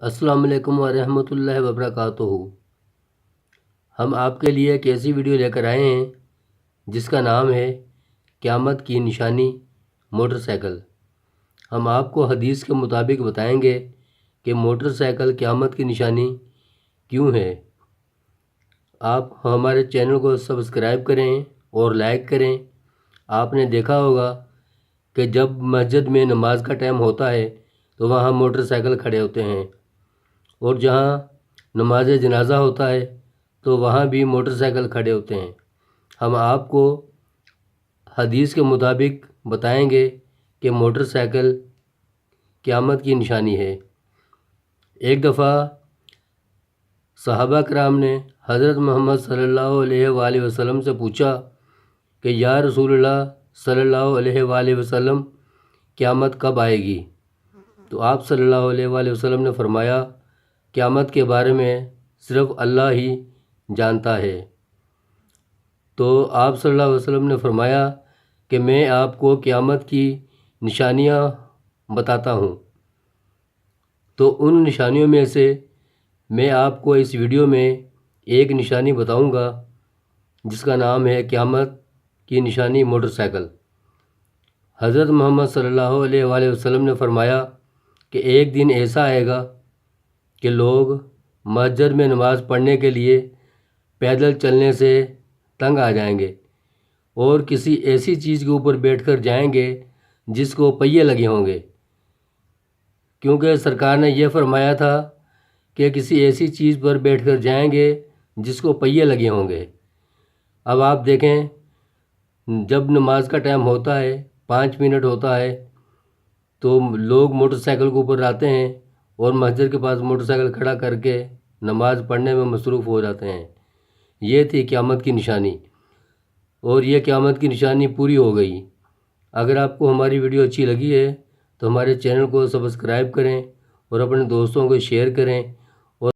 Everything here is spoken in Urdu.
السلام علیکم ورحمۃ اللہ وبرکاتہ۔ ہم آپ کے لیے ایک ایسی ویڈیو لے کر آئے ہیں جس کا نام ہے قیامت کی نشانی موٹر سائیکل۔ ہم آپ کو حدیث کے مطابق بتائیں گے کہ موٹر سائیکل قیامت کی نشانی کیوں ہے۔ آپ ہمارے چینل کو سبسکرائب کریں اور لائک کریں۔ آپ نے دیکھا ہوگا کہ جب مسجد میں نماز کا ٹائم ہوتا ہے تو وہاں موٹر سائیکل کھڑے ہوتے ہیں، اور جہاں نماز جنازہ ہوتا ہے تو وہاں بھی موٹر سائیکل کھڑے ہوتے ہیں۔ ہم آپ کو حدیث کے مطابق بتائیں گے کہ موٹر سائیکل قیامت کی نشانی ہے۔ ایک دفعہ صحابہ کرام نے حضرت محمد صلی اللہ علیہ وآلہ وسلم سے پوچھا کہ یا رسول اللہ صلی اللہ علیہ وآلہ وسلم، قیامت کب آئے گی؟ تو آپ صلی اللہ علیہ وآلہ وسلم نے فرمایا، قیامت کے بارے میں صرف اللہ ہی جانتا ہے۔ تو آپ صلی اللہ علیہ وسلم نے فرمایا کہ میں آپ کو قیامت کی نشانیاں بتاتا ہوں۔ تو ان نشانیوں میں سے میں آپ کو اس ویڈیو میں ایک نشانی بتاؤں گا جس کا نام ہے قیامت کی نشانی موٹر سائیکل۔ حضرت محمد صلی اللہ علیہ وآلہ وسلم نے فرمایا کہ ایک دن ایسا آئے گا کہ لوگ مسجد میں نماز پڑھنے کے لیے پیدل چلنے سے تنگ آ جائیں گے اور کسی ایسی چیز کے اوپر بیٹھ کر جائیں گے جس کو پہیے لگے ہوں گے، کیونکہ سرکار نے یہ فرمایا تھا کہ کسی ایسی چیز پر بیٹھ کر جائیں گے جس کو پہیے لگے ہوں گے۔ اب آپ دیکھیں، جب نماز کا ٹائم ہوتا ہے، 5 منٹ ہوتا ہے، تو لوگ موٹر سائیکل کے اوپر آتے ہیں اور مسجد کے پاس موٹر سائیکل کھڑا کر کے نماز پڑھنے میں مصروف ہو جاتے ہیں۔ یہ تھی قیامت کی نشانی، اور یہ قیامت کی نشانی پوری ہو گئی۔ اگر آپ کو ہماری ویڈیو اچھی لگی ہے تو ہمارے چینل کو سبسکرائب کریں اور اپنے دوستوں کو شیئر کریں